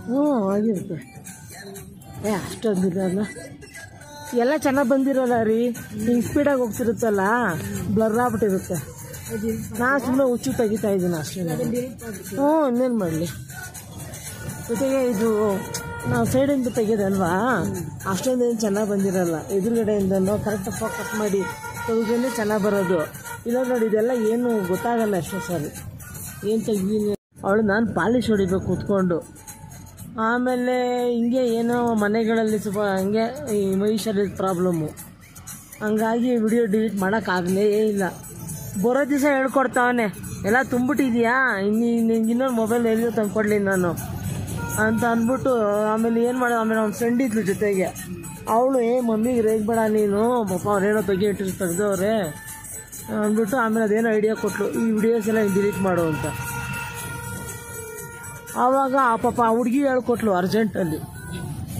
ಹ್ಞೂ ಆಗಿರುತ್ತೆ. ಅಷ್ಟೊಂದಿರಲ್ಲ, ಎಲ್ಲ ಚೆನ್ನಾಗಿ ಬಂದಿರೋಲ್ಲ ರೀ. ಹಿಂಗೆ ಸ್ಪೀಡಾಗಿ ಹೋಗ್ತಿರುತ್ತಲ್ಲ, ಬ್ಲರ್ ಆಗ್ಬಿಟ್ಟಿರುತ್ತೆ. ನಾನು ಸುಮ್ಮನೆ ಹುಚ್ಚು ತೆಗಿತಾ ಇದ್ದೀನಿ ಅಷ್ಟೇ. ಹ್ಞೂ, ಇನ್ನೇನು ಮಾಡಲಿ. ಜೊತೆಗೆ ಇದು ನಾವು ಸೈಡಿಂದ ತೆಗೆಯೋದಲ್ವಾ, ಅಷ್ಟೊಂದೇನು ಚೆನ್ನಾಗಿ ಬಂದಿರಲ್ಲ. ಎದುರುಗಡೆಯಿಂದನೋ ಕರೆಕ್ಟಾಗಿ ಫೋಕಸ್ ಮಾಡಿ ತೆಗೆದ್ರೆ ಚೆನ್ನಾಗಿ ಬರೋದು. ಇಲ್ಲ ನೋಡಿ, ಇದೆಲ್ಲ ಏನು ಗೊತ್ತಾಗಲ್ಲ ಎಷ್ಟೋ ಸಾರಿ ಏನು ತೆಗ್ದೀನಿ. ಅವಳು ನಾನು ಪಾಲಿಶ್ ಹೊಡಿಬೇಕು ಕೂತ್ಕೊಂಡು. ಆಮೇಲೆ ಹಿಂಗೆ ಏನೋ ಮನೆಗಳಲ್ಲಿ ಸ್ವಲ್ಪ ಹಂಗೆ ಈ ಮೈಷಲ್ಲಿ ಪ್ರಾಬ್ಲಮ್ಮು, ಹಂಗಾಗಿ ವಿಡಿಯೋ ಡಿಲೀಟ್ ಮಾಡೋಕ್ಕಾಗಲೇ ಇಲ್ಲ. ಬರೋ ದಿವಸ ಹೇಳ್ಕೊಡ್ತಾವನೆ, ಎಲ್ಲ ತುಂಬಿಟ್ಟಿದ್ಯಾ, ಇನ್ನೊಂದು ಮೊಬೈಲ್ ಎಲ್ಲಿಯೋ ತಂದ್ಕೊಡ್ಲಿ ನಾನು ಅಂತ ಅಂದ್ಬಿಟ್ಟು. ಆಮೇಲೆ ಏನು ಮಾಡೋದು, ಆಮೇಲೆ ಅವ್ನ ಫ್ರೆಂಡ್ ಇದ್ಲು ಜೊತೆಗೆ, ಅವಳು ಮಮ್ಮಿಗೆ ರೇಗ್ಬೇಡ ನೀನು, ಪಾಪ ಅವ್ರೇನೋ ತೆಗ್ದವ್ರೆ ಅಂದ್ಬಿಟ್ಟು ಆಮೇಲೆ ಅದೇನೋ ಐಡಿಯಾ ಕೊಟ್ಟಳು, ಈ ವಿಡಿಯೋಸ್ ಎಲ್ಲ ಡಿಲೀಟ್ ಮಾಡು ಅಂತ. ಆವಾಗ ಆ ಪಾಪ ಆ ಹುಡುಗಿ ಹೇಳ್ಕೊಟ್ಲು ಅರ್ಜೆಂಟಲ್ಲಿ,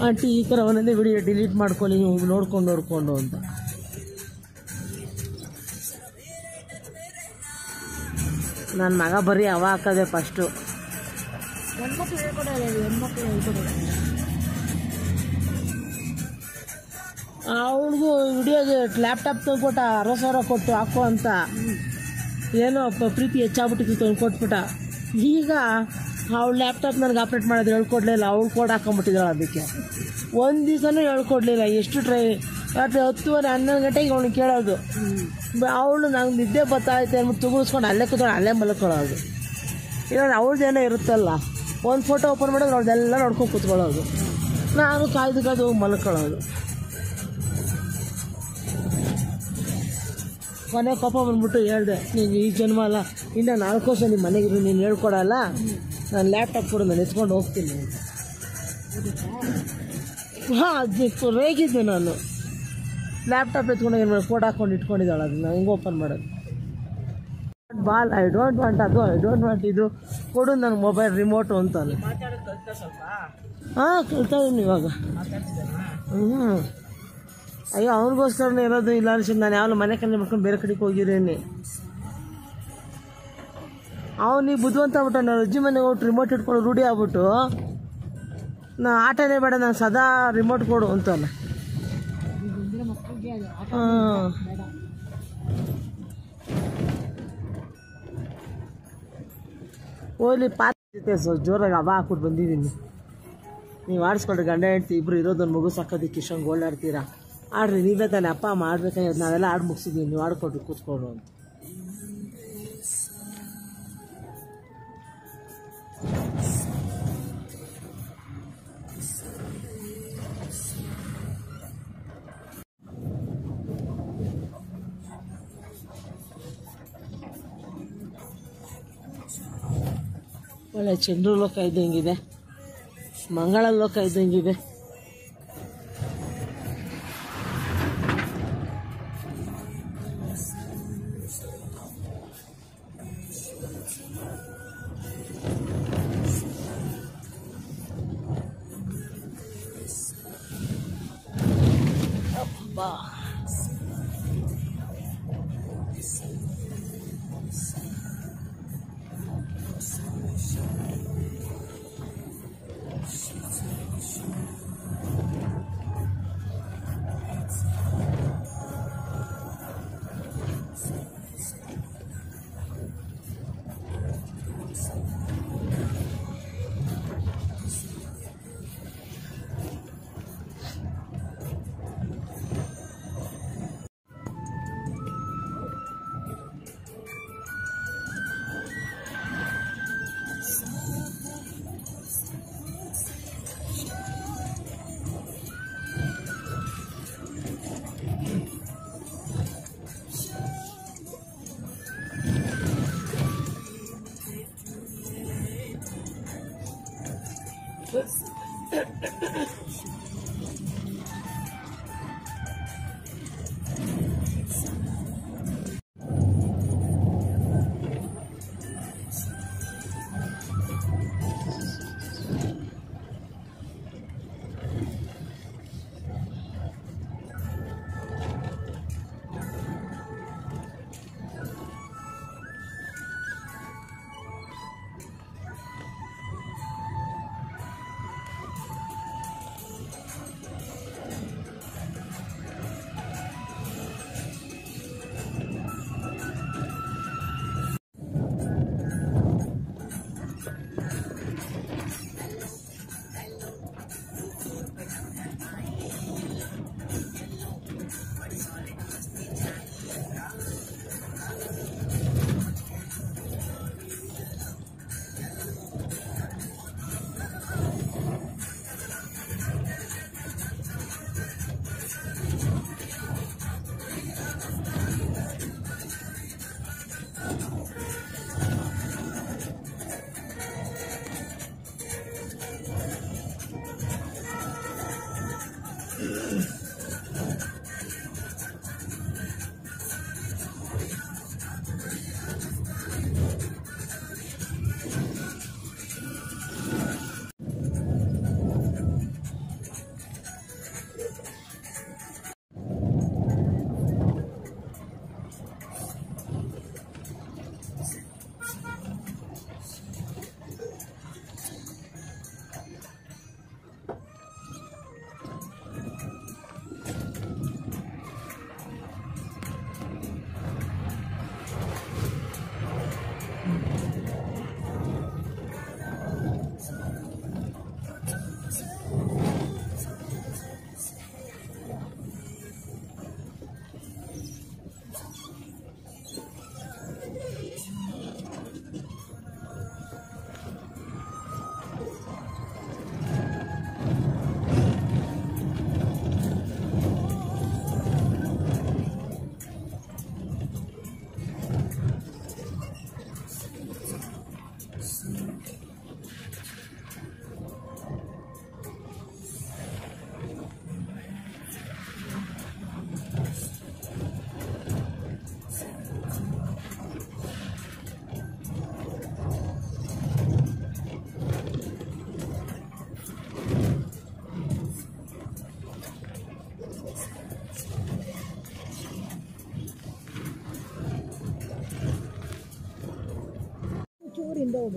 ಆಂಟಿ ಈ ಥರ ಒಂದೊಂದೇ ವಿಡಿಯೋ ಡಿಲೀಟ್ ಮಾಡ್ಕೊಳ್ಳಿ ನೀವು ನೋಡ್ಕೊಂಡು ಅಂತ. ನನ್ನ ಮಗ ಬರೀ ಅವ ಹಾಕೋದೆ ಫಸ್ಟು. ಅವಳಿಗೂ ವಿಡಿಯೋಗೆ ಲ್ಯಾಪ್ಟಾಪ್ ತಂದ್ಕೊಟ್ಟ, 60,000 ಕೊಟ್ಟು ಹಾಕೋ ಅಂತ. ಏನೋ ಪ್ರೀತಿ ಹೆಚ್ಚಾಗ್ಬಿಟ್ಟಿತ್ತು ತಂದ್ಕೊಟ್ಬಿಟ್ಟ. ಈಗ ಅವಳು ಲ್ಯಾಪ್ಟಾಪ್ ನನಗೆ ಆಪ್ರೇಟ್ ಮಾಡೋದು ಹೇಳ್ಕೊಡ್ಲಿಲ್ಲ, ಅವಳು ಕೋಡ್ ಹಾಕೊಂಬಿಟ್ಟಿದ್ದಾಳೆ. ಅದಕ್ಕೆ ಒಂದು ದಿವಸನೂ ಹೇಳ್ಕೊಡ್ಲಿಲ್ಲ. ಎಷ್ಟು ರಾತ್ರಿ 10:30 11 ಗಂಟೆಗೆ ಅವಳು ಕೇಳೋದು. ಅವಳು ನಂಗೆ ನಿದ್ದೆ ಬರ್ತಾಯಿತೆ ಅಂದ್ಬಿಟ್ಟು ತುಗುಳಿಸ್ಕೊಂಡು ಅಲ್ಲೇ ಕೂತ್ಕೊಂಡು ಅಲ್ಲೇ ಮಲ್ಕೊಳ್ಳೋದು. ಇಲ್ಲ ಅವ್ರದ್ದೇನೋ ಇರುತ್ತಲ್ಲ, ಒಂದು ಫೋಟೋ ಓಪನ್ ಮಾಡಿದ್ರೆ ಅವ್ರದ್ದೆಲ್ಲ ನೋಡ್ಕೊಂಡು ಕೂತ್ಕೊಳ್ಳೋದು. ನಾನು ಕಾಯ್ದು ಮಲ್ಕೊಳ್ಳೋದು. ಕೊನೆ ಪಾಪ ಬಂದ್ಬಿಟ್ಟು ಹೇಳ್ದೆ, ನೀನು ಈ ಜನ್ಮ ಅಲ್ಲ, ಇನ್ನು 4 ವರ್ಷ ನಿಮ್ಮ ಮನೆಗಿರು, ನೀನು ಹೇಳ್ಕೊಡಲ್ಲ, ನಾನು ಲ್ಯಾಪ್ಟಾಪ್ ಕೂಡ ನಾನು ಎತ್ಕೊಂಡು ಹೋಗ್ತೀನಿ ಅಂತ. ಹಾಂ, ಅದು ರೇಗಿದ್ದೆ ನಾನು. ಲ್ಯಾಪ್ಟಾಪ್ ಎತ್ಕೊಂಡು ಏನು ಮಾಡಿ ಕೋಡ್ ಹಾಕ್ಕೊಂಡು ಇಟ್ಕೊಂಡಿದ್ದಾಳೆ, ಅದನ್ನ ಹೆಂಗೆ ಓಪನ್ ಮಾಡೋದು. ಬಾಲ್ ಐ ಡೋಂಟ್ ವಾಂಟ್ ಅದು, ಐ ಡೋಂಟ್ ವಾಂಟ್ ಇದು, ಕೊಡು ನನ್ನ ಮೊಬೈಲ್ ರಿಮೋಟು ಅಂತಾನೆ. ಹಾಂ, ಕಲ್ತಾ ಇದ್ದೀನಿ ಇವಾಗ. ಅಯ್ಯೋ, ಅವ್ರಿಗೋಸ್ಕರನೇ ಇರೋದು. ಇಲ್ಲ ಅನ್ಸಿದ್ದು ನಾನು ಯಾವನು ಮನೆ ಕಣ್ಣೆ ಮಾಡ್ಕೊಂಡು ಬೇರೆ ಕಡೆಗೆ ಹೋಗಿರೇನಿ. ಅವನಿಗೆ ಬುದ್ಧಿವಂತ ಆಗ್ಬಿಟ್ಟು ನಾನು ಅಜ್ಜಿ ಮನೆಗೆ ಹೋಗ್ಬಿಟ್ಟು ರಿಮೋಟ್ ಇಟ್ಕೊಂಡು ರೂಢಿ ಆಗ್ಬಿಟ್ಟು, ನಾ ಆಟನೇ ಬೇಡ, ನಾನು ಸದಾ ರಿಮೋಟ್ ಕೊಡು ಅಂತಾನೆ. ಹಾಂ, ಹೋಗ್ಲಿ ಪಾತ್ರೆ ಜೋರಾಗಿ ಹಬ್ಬ ಹಾಕ್ಬಿಟ್ಟು ಬಂದಿದ್ದೀನಿ. ನೀವು ಆಡಿಸ್ಕೊಂಡ್ರೆ ಗಂಡ ಹೆಂಡ್ತಿ ಇಬ್ಬರು ಇರೋದೊಂದು ಮಗು ಸಾಕೋದಕ್ಕೆ ಇಷ್ಟೊಂದು ಗೋಲ್ಡ್ ಆಡ್ತೀರಾ, ಆಡ್ರಿ. ನೀವೇ ತಾನೆ ಅಪ್ಪ ಅಮ್ಮ ಆಡ್ಬೇಕಾಗಿರೋದು, ನಾವೆಲ್ಲ ಆಡಿ ಮುಗಿಸಿದ್ದೀವಿ, ನೀವು ಆಡ್ಕೊಡ್ರಿ ಕೂತ್ಕೊಂಡು ಅಂತ. ಒಳ್ಳೆ ಚಂದ್ರ ಲೋಕ ಇದ್ದಂಗಿದೆ, ಮಂಗಳ ಲೋಕ ಇದ್ದಂಗಿದೆ. ಅಬ್ಬಾ,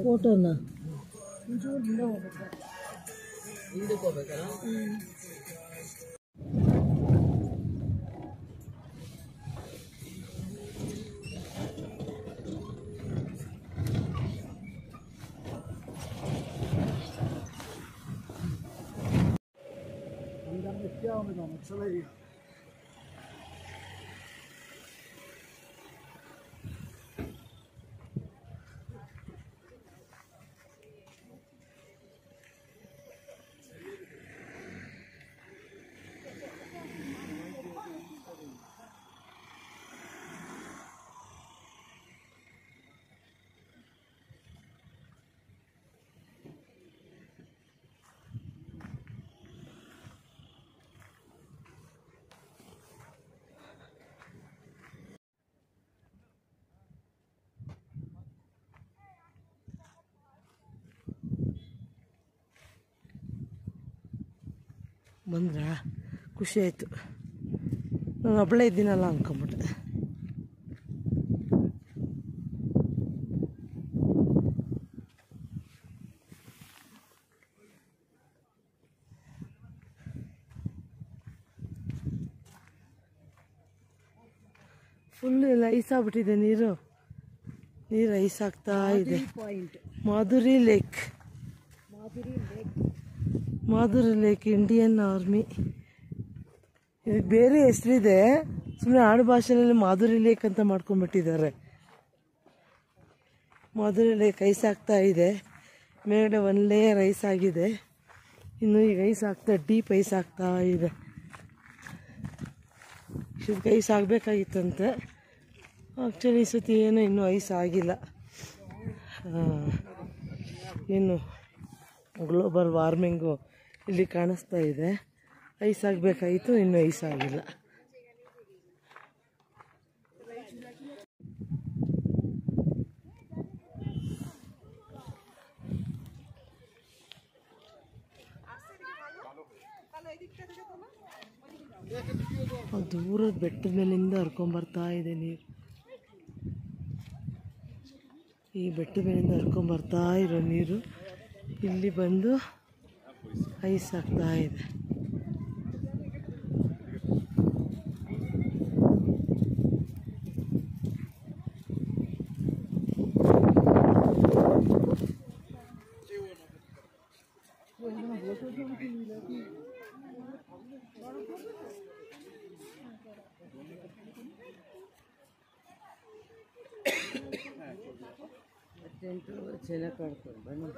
ಫೋಟೋನ ಬಂದ್ರ ಖುಷಿ ಆಯಿತು. ನಾನು ಒಬ್ಬಳೇ ಇದ್ದೀನಲ್ಲ ಅಂದ್ಕೊಂಬಿಟ್ಟೆ. ಫುಲ್ ಎಲ್ಲ ಐಸಾಗ್ಬಿಟ್ಟಿದೆ ನೀರು ಐಸಾಗ್ತಾ ಇದೆ. Madhuri lake Indian army. ಇದಕ್ಕೆ ಬೇರೆ ಹೆಸರಿದೆ, ಸುಮ್ಮನೆ ಆಡು ಭಾಷೆಯಲ್ಲಿ ಮಾಧುರಿ ಲೇಕ್ ಅಂತ ಮಾಡ್ಕೊಂಡ್ಬಿಟ್ಟಿದ್ದಾರೆ. ಮಾಧುರಿ ಲೇಕ್ ಐಸಾಗ್ತಾ ಇದೆ. ಮೇಲ್ಗಡೆ ಒಂದು ಲೇಯರ್ ಐಸ್ ಆಗಿದೆ, ಇನ್ನು ಈಗ ಡೀಪ್ ಐಸ್ ಆಗ್ತಾ ಇದೆ. ಇದಕ್ಕೆ ಐಸ್ ಆಗಬೇಕಾಗಿತ್ತಂತೆ. ಆ್ಯಕ್ಚುಲಿ ಈ ಸತಿ ಏನೋ ಇನ್ನೂ ಐಸ್ ಆಗಿಲ್ಲ. ಇನ್ನು ಗ್ಲೋಬಲ್ ವಾರ್ಮಿಂಗು ಇಲ್ಲಿ ಕಾಣಿಸ್ತಾ ಇದೆ. ಐಸ್ ಆಗಬೇಕಾಗಿತ್ತು, ಇನ್ನೂ ಐಸ್ ಆಗಿಲ್ಲ. ದೂರದ ಬೆಟ್ಟದ ಮೇಲಿಂದ ಹರ್ಕೊಂಬರ್ತಾ ಇದೆ ನೀರು. ಈ ಬೆಟ್ಟದ ಮೇಲಿಂದ ಹರ್ಕೊಂಬರ್ತಾ ಇರೋ ನೀರು ಇಲ್ಲಿ ಬಂದು ಐಸ್ ಆಗ್ತಾ ಇದೆ. ಚೆನ್ನಾಗಿ ಕಾಡ್ಕೊಂಡು ಬನ್ನಿ.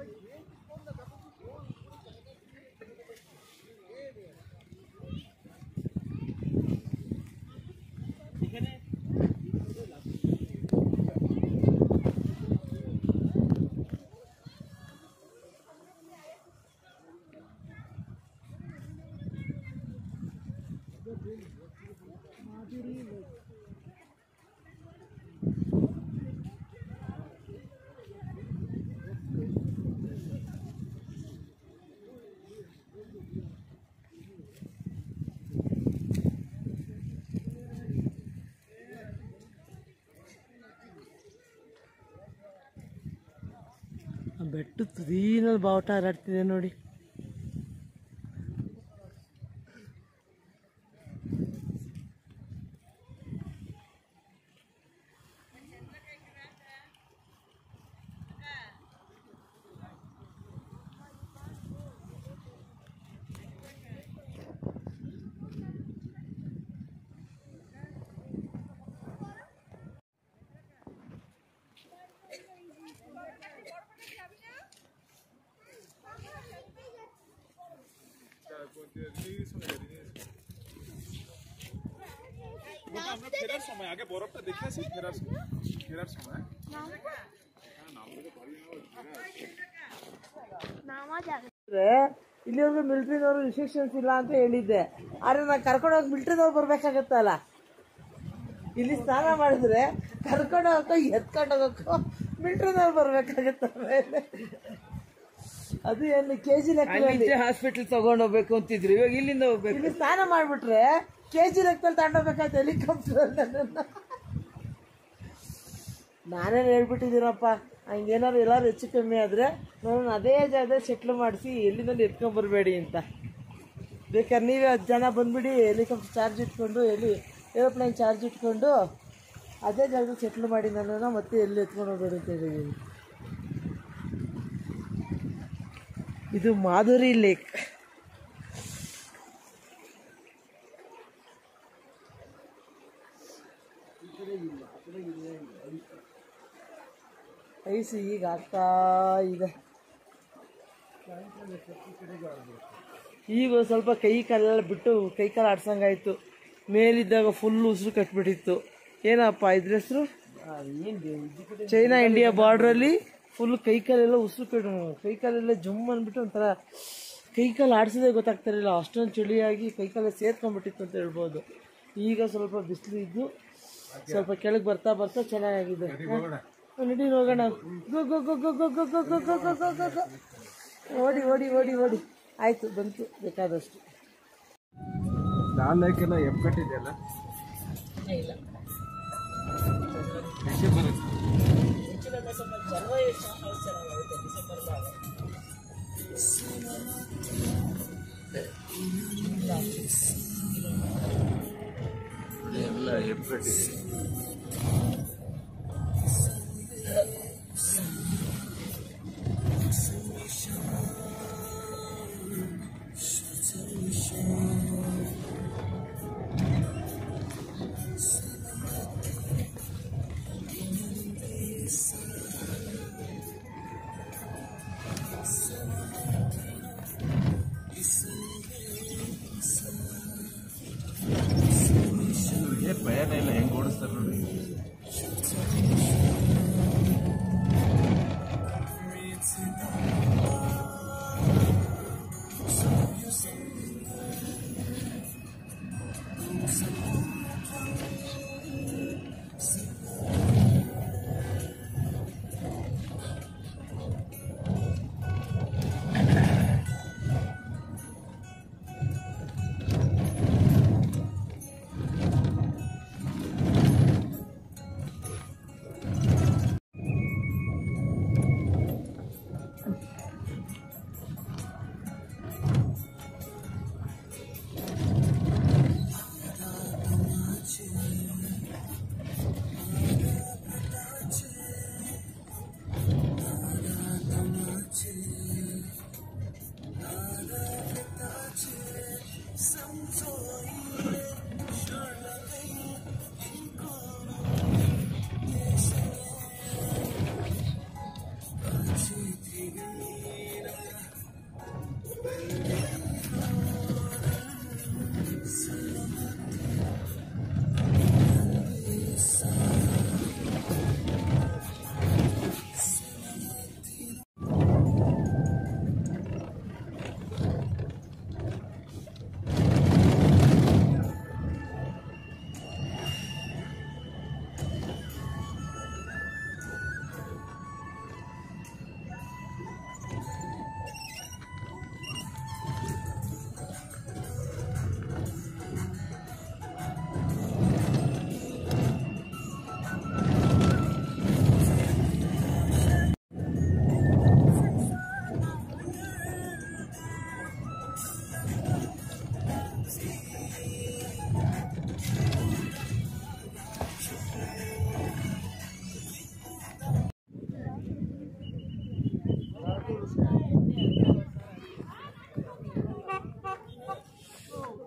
ಬೆಟ್ಟ ತುದೀನಲ್ಲಿ ಬಾವುಟ ಹಾರಾಡ್ತಿದೆ ನೋಡಿ. ফেরার সময় আগে বরফটা দেখে আসি, ফেরার সময় ಇಲ್ಲಿವರೆಗೂ ಮಿಲಿಟರಿದವರು ರಿಸ್ಟ್ರಿಕ್ಷನ್ಸ್ ಇಲ್ಲ ಅಂತ ಹೇಳಿದ್ದೆ. ಆದ್ರೆ ನಾನು ಕರ್ಕೊಂಡೋಗಿ ಮಿಲಿಟರಿದವ್ರು ಬರ್ಬೇಕಾಗತ್ತಲ್ಲ. ಇಲ್ಲಿ ಸ್ನಾನ ಮಾಡಿದ್ರೆ ಕರ್ಕೊಂಡು ಹೋಗೋ ಎತ್ಕೊಂಡು ಹೋಗಕ್ಕೋ ಮಿಲಿಟರಿದವ್ರು ಬರ್ಬೇಕಾಗತ್ತ. ಅದು ಏನು ಕೆಜಿ ಲೆಕ್ಕದಲ್ಲಿ ಹಾಸ್ಪಿಟಲ್ ತಗೊಂಡೋಗ್ಬೇಕು ಅಂತಿದ್ರು, ಇವಾಗ ಇಲ್ಲಿಂದ ಹೋಗ್ಬೇಕು. ಇಲ್ಲಿ ಸ್ನಾನ ಮಾಡ್ಬಿಟ್ರೆ ಕೆಜಿ ಲೆಕ್ಕದಲ್ಲಿ ತಗೊಂಡೋಗ್ಬೇಕಾಯ್ತು ಹೆಲಿಕಾಪ್ಟರ್. ನಾನೇನು ಹೇಳ್ಬಿಟ್ಟಿದ್ದೀನಪ್ಪ, ಹಂಗೇನಾದ್ರು ಎಲ್ಲರೂ ಹೆಚ್ಚು ಕಮ್ಮಿ ಆದರೆ ನಾನು ಅದೇ ಜಾಗದಲ್ಲಿ ಸೆಟ್ಲ್ ಮಾಡಿಸಿ ಎಲ್ಲಿಂದ ಎತ್ಕೊಂಬರ್ಬೇಡಿ ಅಂತ. ಬೇಕಾದ್ರೆ ನೀವೇ 10 ಜನ ಬಂದುಬಿಡಿ, ಹೆಲಿಕಾಪ್ಟರ್ ಚಾರ್ಜ್ ಇಟ್ಕೊಂಡು ಏರೋಪ್ಲೇನ್ ಚಾರ್ಜ್ ಇಟ್ಕೊಂಡು ಅದೇ ಜಾಗದಲ್ಲಿ ಸೆಟ್ಲ್ ಮಾಡಿ ನನ್ನನ್ನು ಮತ್ತೆ ಎಲ್ಲಿ ಎತ್ಕೊಂಡು ಹೋಗ್ಬೇಡಿ ಅಂತ ಹೇಳಿದ್ದೀನಿ. ಇದು ಮಾಧುರಿ ಲೇಕ್. ಐಸ್ ಈಗ ಆಗ್ತಾ ಇದೆ. ಈಗ ಸ್ವಲ್ಪ ಕೈ ಕಾಲೆಲ್ಲ ಬಿಟ್ಟು ಕೈ ಕಾಲು ಆಡ್ಸಂಗಾಯ್ತು. ಮೇಲಿದ್ದಾಗ ಫುಲ್ ಉಸಿರು ಕಟ್ಬಿಟ್ಟಿತ್ತು. ಏನಪ್ಪ ಇದ್ರ ಹೆಸರು? ಚೈನಾ ಇಂಡಿಯಾ ಬಾರ್ಡ್ರಲ್ಲಿ ಫುಲ್ ಕೈ ಕಾಲೆಲ್ಲ ಉಸಿರು ಕೈ ಕಾಲೆಲ್ಲ ಜಮ್ ಅಂದ್ಬಿಟ್ಟು ಒಂಥರ ಕೈ ಕಾಲು ಆಡಿಸೋದೇ ಗೊತ್ತಾಗ್ತಿರಲಿಲ್ಲ. ಅಷ್ಟೊಂದು ಚಳಿಯಾಗಿ ಕೈ ಕಾಲ ಸೇರ್ಕೊಂಡ್ಬಿಟ್ಟಿತ್ತು ಅಂತ ಹೇಳ್ಬೋದು. ಈಗ ಸ್ವಲ್ಪ ಬಿಸಿಲು ಇದ್ದು ಸ್ವಲ್ಪ ಕೆಳಗೆ ಬರ್ತಾ ಬರ್ತಾ ಚೆನ್ನಾಗಿದೆ. ನಡಿ ಹೋಗೋಣ. ಗೋ ಗೋ ಗೋ ಗೋ ಗೋ ಗೋ ಗೋ ಗೋ ಗೋ ಗೋ ಗೋ ಗೋ ಗೋ. ಓಡಿ ಓಡಿ ಓಡಿ ಓಡಿ. ಆಯಿತು, ಬಂತು ಬೇಕಾದಷ್ಟು. ಲಾಲೆಲ್ಲ ಎಪ್ಪಟ್ಟಿದೆಯಲ್ಲ ಇಲ್ಲ ಎಲ್ಲ ಎಪ್ಪಟ್ಟಿದೆ. ಭಯನೇ ಇಲ್ಲ, ಹೆಂಗೆ ಓಡಿಸ್ತಾರೆ ನೋಡಿ.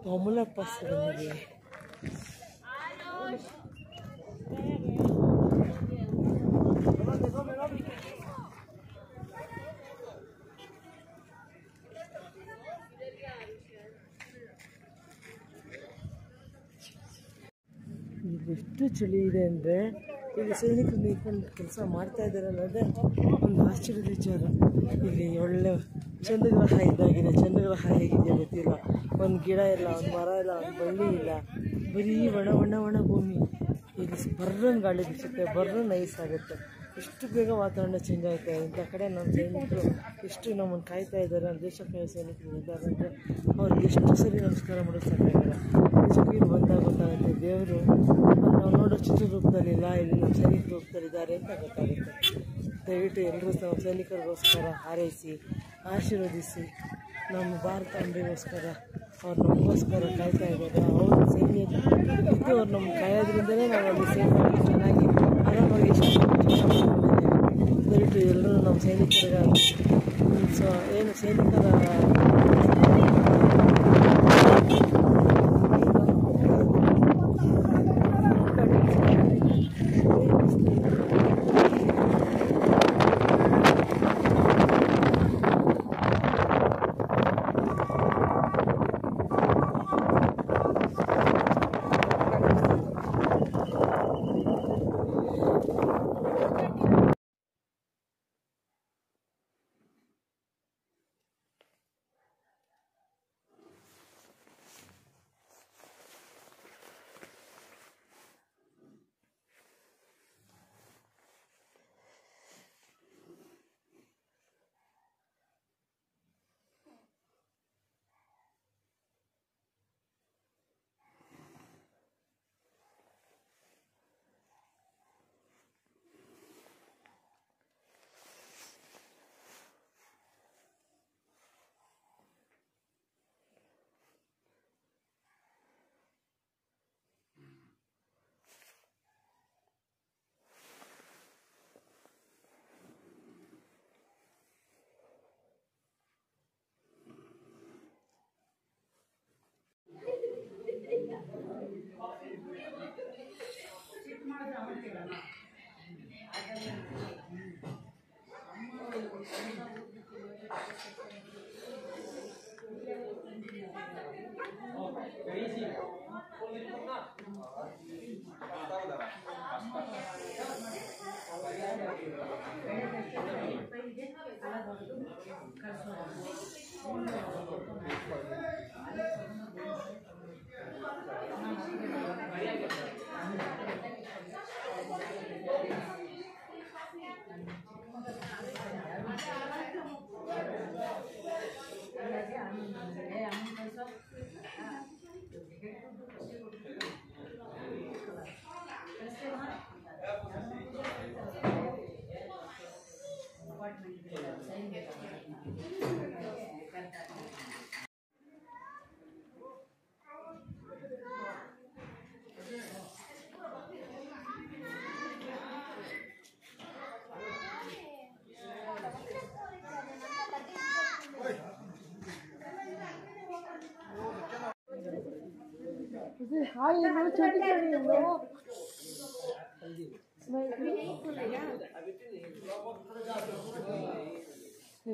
Vamos passando ali. ಎಷ್ಟು ಚಳಿ ಇದೆ ಅಂದರೆ ಇಲ್ಲಿ ಸೈನಿಕರು ನಿಂತ್ಕೊಂಡು ಕೆಲಸ ಮಾಡ್ತಾ ಇದ್ದಾರೆ ಅನ್ನೋದೇ ಒಂದು ಆಶ್ಚರ್ಯದ ವಿಚಾರ. ಇಲ್ಲಿ ಒಳ್ಳೆ ಚಂದ್ರಗ್ರಹ ಇದ್ದಾಗಿದೆ. ಚಂದ್ರಗ್ರಹ ಹೇಗಿದೆ ಗೊತ್ತಿಲ್ಲ. ಒಂದು ಗಿಡ ಇಲ್ಲ, ಒಂದು ಮರ ಇಲ್ಲ, ಒಂದು ಬಳ್ಳಿ ಇಲ್ಲ, ಬರೀ ಒಣ ಭೂಮಿ. ಇಲ್ಲಿ ಬರ್ರನ್ ಗಾಳಿ ಬೀಸುತ್ತೆ, ಬರ್ರನ್ ಐಸ್ ಆಗುತ್ತೆ. ಎಷ್ಟು ಬೇಗ ವಾತಾವರಣ ಚೇಂಜ್ ಆಗುತ್ತೆ. ಇಂಥ ಕಡೆ ನಮ್ಮ ಸೈನಿಕರು ಎಷ್ಟು ನಮ್ಮನ್ನು ಕಾಯ್ತಾ ಇದ್ದಾರೆ. ನಮ್ಮ ದೇಶಕ್ಕೆ ಸೈನಿಕರು ಇದ್ದಾರೆ ಅಂದರೆ ಅವ್ರಿಗೆ ಎಷ್ಟು ಸರಿ ನಮಸ್ಕಾರ ಮಾಡೋದು ಸಾಕಾಗಿಲ್ಲ. ನಿಜಕ್ಕೂ ಇಲ್ಲಿ ಬಂದಾಗ ಗೊತ್ತಾಗುತ್ತೆ ದೇವರು ನಾವು ನೋಡೋ ಚಿತ್ರರೂಪದಲ್ಲಿಲ್ಲ, ಇಲ್ಲಿ ನಮ್ಮ ಸೈನಿಕ ರೂಪದಲ್ಲಿದ್ದಾರೆ ಅಂತ ಗೊತ್ತಾಗುತ್ತೆ. ದಯವಿಟ್ಟು ಎಲ್ಲರೂ ನಮ್ಮ ಸೈನಿಕರಿಗೋಸ್ಕರ ಹಾರೈಸಿ ಆಶೀರ್ವದಿಸಿ. ನಮ್ಮ ಭಾರತಾಂಬೆಗೋಸ್ಕರ ಅವ್ರು ನಮಗೋಸ್ಕರ ಕಾಯ್ತಾ ಇದ್ದಾರೆ. ಅವರು ಸೈನ್ಯ ಇದ್ದು ಅವ್ರು ನಮ್ಗೆ ಕಾಯೋದ್ರಿಂದಲೇ ನಾವು ಅಲ್ಲಿ ಸೇಫಾಗಿ ಚೆನ್ನಾಗಿ ಆರಾಮಾಗಿ ದಯವಿಟ್ಟು ಎಲ್ಲರೂ ನಮ್ಮ ಸೈನಿಕರಿಗಾಗಿ ಏನು ಸೈನಿಕರ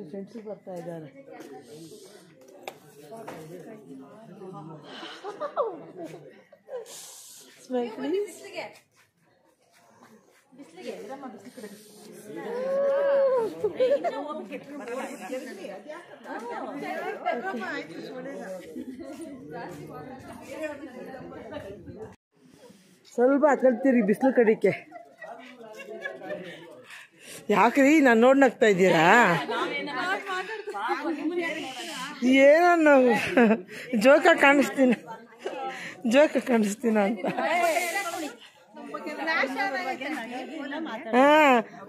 ಫ್ರೆಂಡ್ಸು ಬರ್ತಾ ಇದ್ದಾರೆ. ಸ್ವಲ್ಪ ಹತ್ಕೊಳ್ತೀರಿ ಬಿಸಿಲು ಕಡಿಕೆ. ಯಾಕ್ರಿ ನಾನು ನೋಡಿ ನಗ್ತಾ ಇದ್ದೀರಾ? ಏನೋ ಜೋಕ ಕಾಣಿಸ್ತೀನ ಅಂತ. ಹಾ,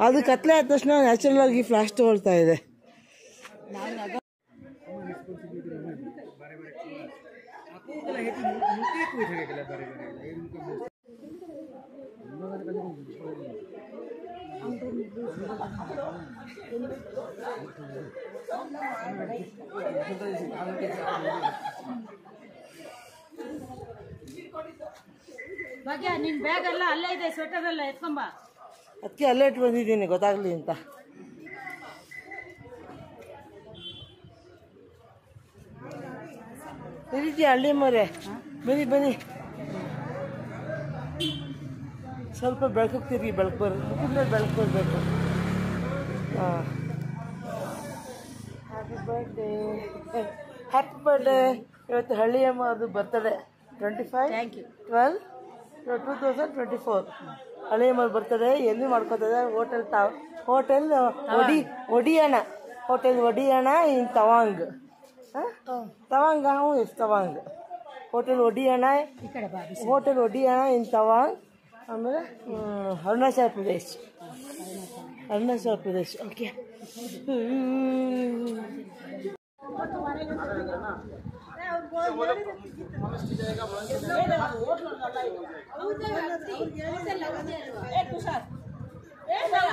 ಅದು ಕತ್ಲೆ ಆದ ತಕ್ಷಣ ನ್ಯಾಚುರಲ್ ಆಗಿ ಫ್ಲಾಶ್ ತಗೊಳ್ತಾ ಇದೆ. ಭಾಗ್ಯ ನಿನ್ ಬ್ಯಾಗ್ ಎಲ್ಲ ಅಲ್ಲೇ ಇದೆ, ಸ್ವೆಟರ್ ಎಲ್ಲ ಎತ್ಕೊಂಬ. ಅದಕ್ಕೆ ಅಲ್ಲೇ ಇಟ್ಟು ಬಂದಿದ್ದೀನಿ ಗೊತ್ತಾಗ್ಲಿ ಅಂತ. ಈ ರೀತಿ ಹಳ್ಳಿ ಮರೆ ಬನ್ನಿ ಬನ್ನಿ, ಸ್ವಲ್ಪ ಬೆಳಕು ತಿರುಗಿ, ಬೆಳಕು ಮುಖದ ಬೆಳಕು ಬರಬೇಕು. ಹಾಂ, ಹ್ಯಾಪಿ ಬರ್ಡೇ. ಇವತ್ತು ಹಳ್ಳಿ ಅಮ್ಮ ಅದು ಬರ್ತಡೇ 25/12/2024 ಹಳ್ಳಿ ಅಮ್ಮ ಬರ್ತಡೇ. ಎಲ್ಲಿ ಮಾಡ್ಕೋತದೆ? ಹೋಟೆಲ್ ಒಡಿಯಾಣ ಇನ್ ತವಾಂಗ್. ತವಾಂಗ್, ಹ್ಞೂ, ಎಸ್ ತವಾಂಗ್. ಹೋಟೆಲ್ ಒಡಿಯಾಣ ಇನ್ ತವಾಂಗ್. ಆಮೇಲೆ ಅರುಣಾಚಲ್ ಪ್ರದೇಶ್. ಅರುಣಾಚಲ ಪ್ರದೇಶ. ಓಕೆ.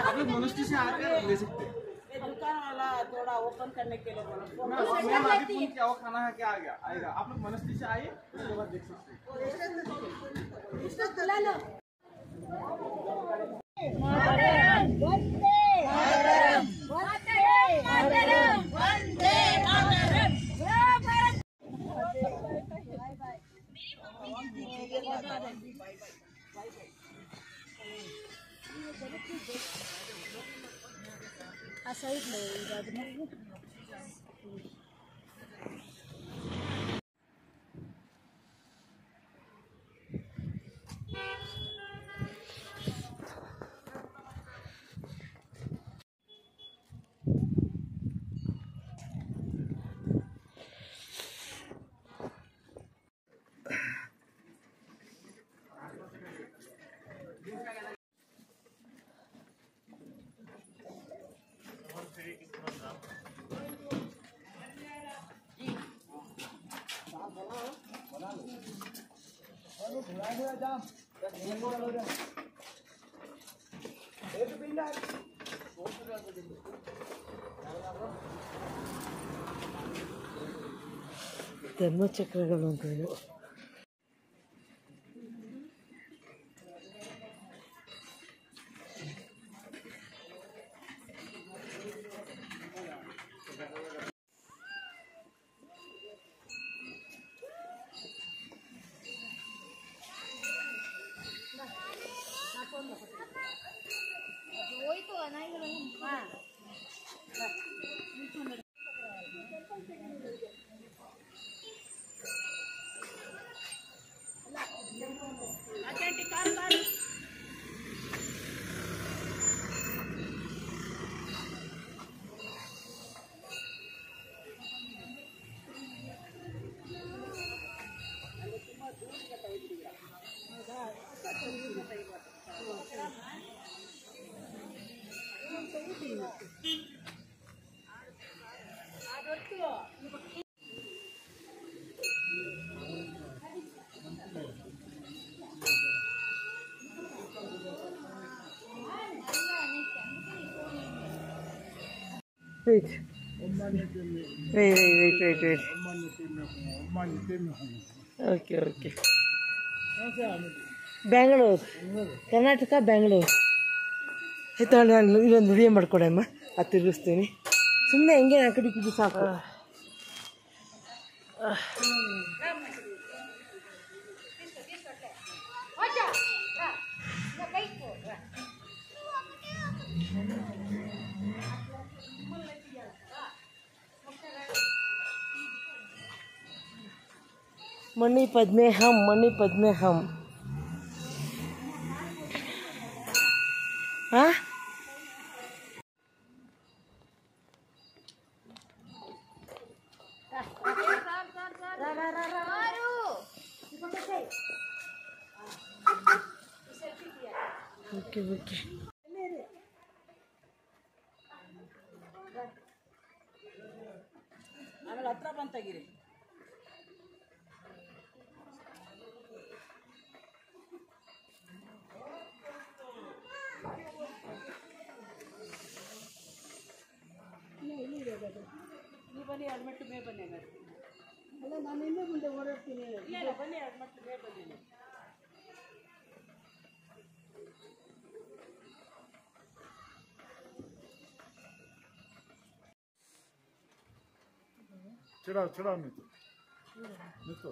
अभी मोनेस्ट्री से आकर ले सकते हैं। हल्का वाला थोड़ा ओपन करने के लिए बोलो। मैम अभी फोन किया, वो खाना है क्या आ गया आएगा, आप लोग मोनेस्ट्री से आइए, उसके बाद देख सकते हैं। ಆ ಸೈಡ್ ಇರೋದನ್ನ ಧರ್ಮಚಕ್ರಗಳು ಅಂತ ಇವು. Wait. Wait. Okay. Bangalore, Karnataka Bangalore. ಆಯ್ತು, ನಾನು ಇದೊಂದು ವಿಡಿಯೋ ಮಾಡ್ಕೊಡಮ್ಮ, ಅದು ತಿರುಗಿಸ್ತೀನಿ. ಸುಮ್ಮನೆ ಹೆಂಗೆ ಆ ಕಡೆ ಕುಡಿ ಸಾಕು. मणिपद में हम. हाँ ओके ಆಮೇಲೆ ಹತ್ರ ಬಂತಾಗಿರಿ. ನೀವು ಬನ್ನಿ, 2 ಮೆಟ್ಟು ಮೇ ಬನ್ನಿ. ಅಲ್ಲ, ನಾನು ಇನ್ನೂ ಮುಂದೆ ಓಡಾಡ್ತೀನಿ. ಇಲ್ಲ ಬನ್ನಿ, 2 ಮೆಟ್ಟು ಮೇ ಬನ್ನಿ. चढ़ाओ नहीं तो